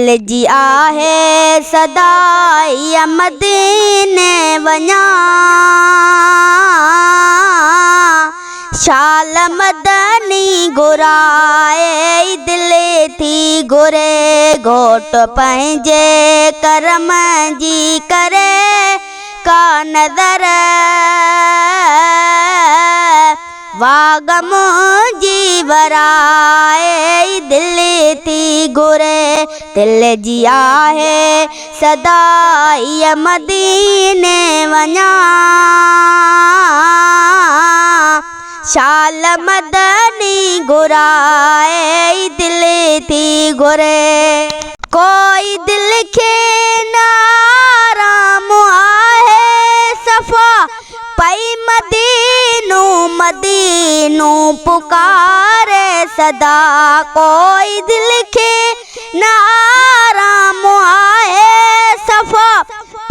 दिल जी आहे सदा मदीने वञा शाल मदनी घुराए दिल थी घुरे घोट पंहिंजे करम जी करे का नज़र वागम जी वराए दिल थी घुरे दिल जी आहे सदा मदीने वञा शाल मदनी घुराए दिल थी घुरे कोई दिल के नाराम आहे सफ़ा पई मदीनू मदीनू पुकारे सदा कोई दिल के नाराम आहे सफ़ा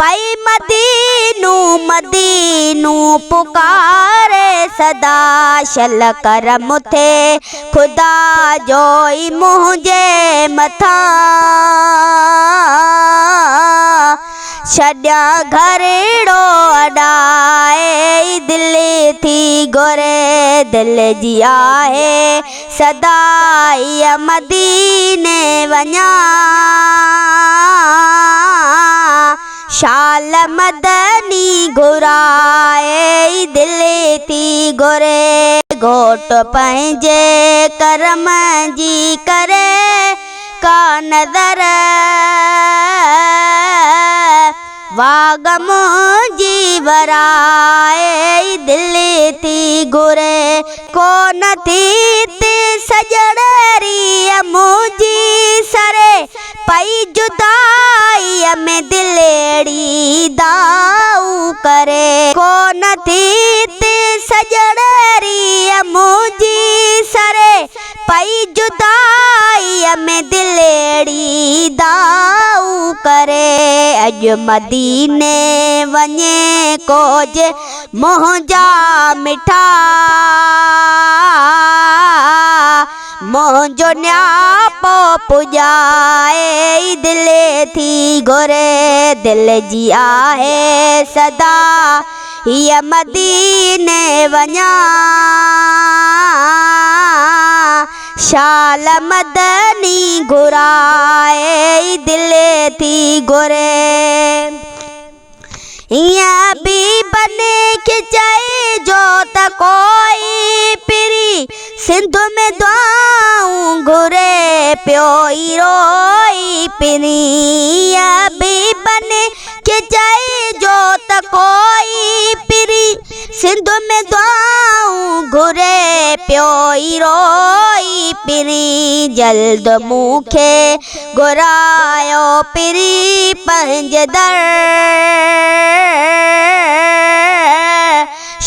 पई मदीनू मदीनू पुकारे सदा शल करम थे खुदा जोई मुझे मथा छड्या घरेड़ो अडाए दिल थी घुरे दिल जी आहे सदा मदीने वञा शाल मदनी घुराए दिल थी घुरे घोट पंहिंजे करम जी करे का नज़र वागम जी वराए दिल थी घुरे कोन थी ते सजड़री मुझी सरे पई जुदाई में दिलेड़ी दाऊ करे कोन थी ते सजड़री मुझी सरे पई जुदाई में दिलेड़ी दाऊ करे अज मदीने वञे कोज मुंहिंजा मिठा मुंहिंजो न्यापो पुॼाए दिल थी घुरे दिल जी आहे सदा हीअ मदीने वञा शाल मदनी घुराए दिल थी घुरे इयां भी बने के चए जो त कोई पिरी सिंध में दुआऊं घुरे पियो ई रोई पिरी इयां भी बने के चए जो त कोई पिरी सिंध में दुआऊं घुरे पियो ई रोई पिरी जल्द मूंखे घुरायो पिरी पंहिंजे दर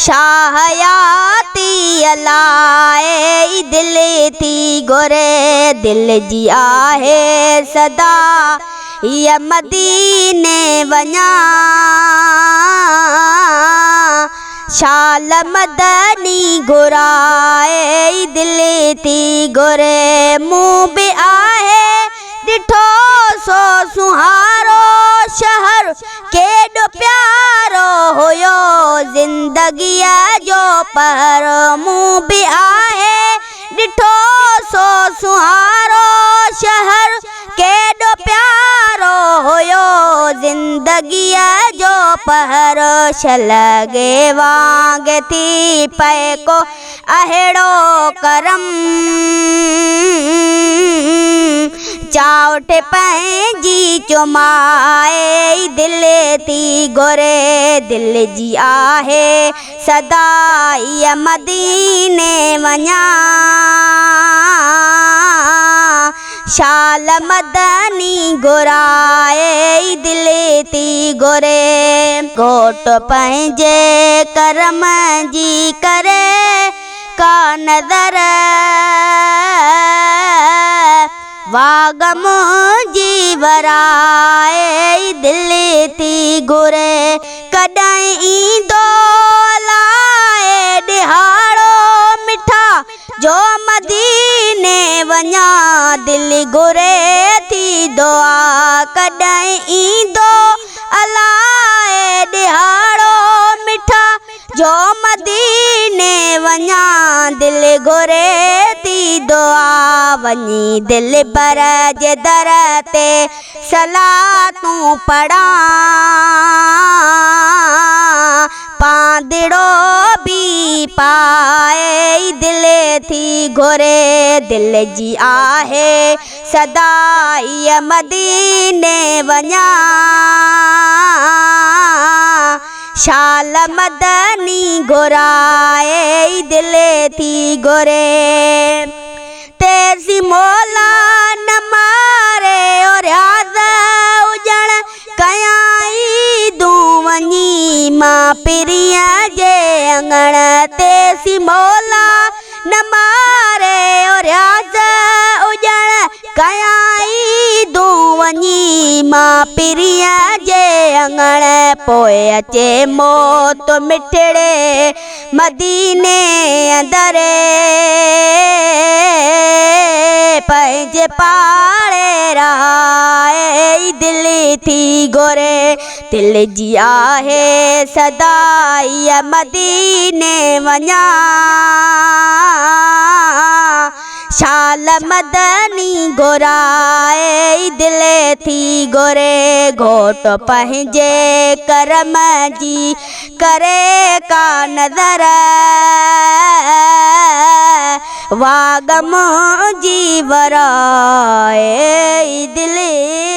शाहयाती अलाए दिल थी घुरे दिल जी आहे सदा हीअ मदीने वञा शाल मदनी घुराए दिल थी घुरे मूं बि आहे ॾिठो सो सुहारो शहर केॾो प्यारो हुयो ज़िंदगीअ जो पर मूं बि आहे ॾिठो सो सुहारो शहर केॾो प्यारो हुयो ज़िंदगीअ जो पहर शलगे वांग थी पए को अहिड़ो करम चावट पंहिंजी चुमाए दिल थी घुरे दिल जी आहे सदा मदीने वञा शाल मदनी घुराए दिल थी घुरे घोट पंहिंजे करम जी करे का नज़र वागम जी वराए दिल थी घुरे कॾहिं ईंदो लाए ॾिहाड़ो जो मदीने वञा दिल घुरे थी दुआ कॾहिं ईंदो अलाए ॾिहाड़ो मिठा जो मदीने वञा दिलि घुरे थी दुआ वञी दिलि बर जे दर ते सलातूं पढ़ां पांदड़ो भी पाए दिलि थी घुरे दिलि जी आहे सदा इहा मदीने वञा शाल मदनी घुराए दिलि थी घुरे तेज़ी मौला न मारे और याद उजण कयाई दूं वञी मां पिरीअ जे अंगण तेज़ी मौला न मारे और याद उजण कयाई दूं वञी मां पिरीअ जे अंगण पोइ अचे मौत मिठड़े मदीने अंदरे पंहिंजे पाड़े राहे दिलि थी घुरे दिलि जी आहे सदा इहा मदीने वञा शाल मदनी घुराए दिलि थी घुरे घोट पंहिंजे करम जी करे का नज़र वागम जी वराए दिलि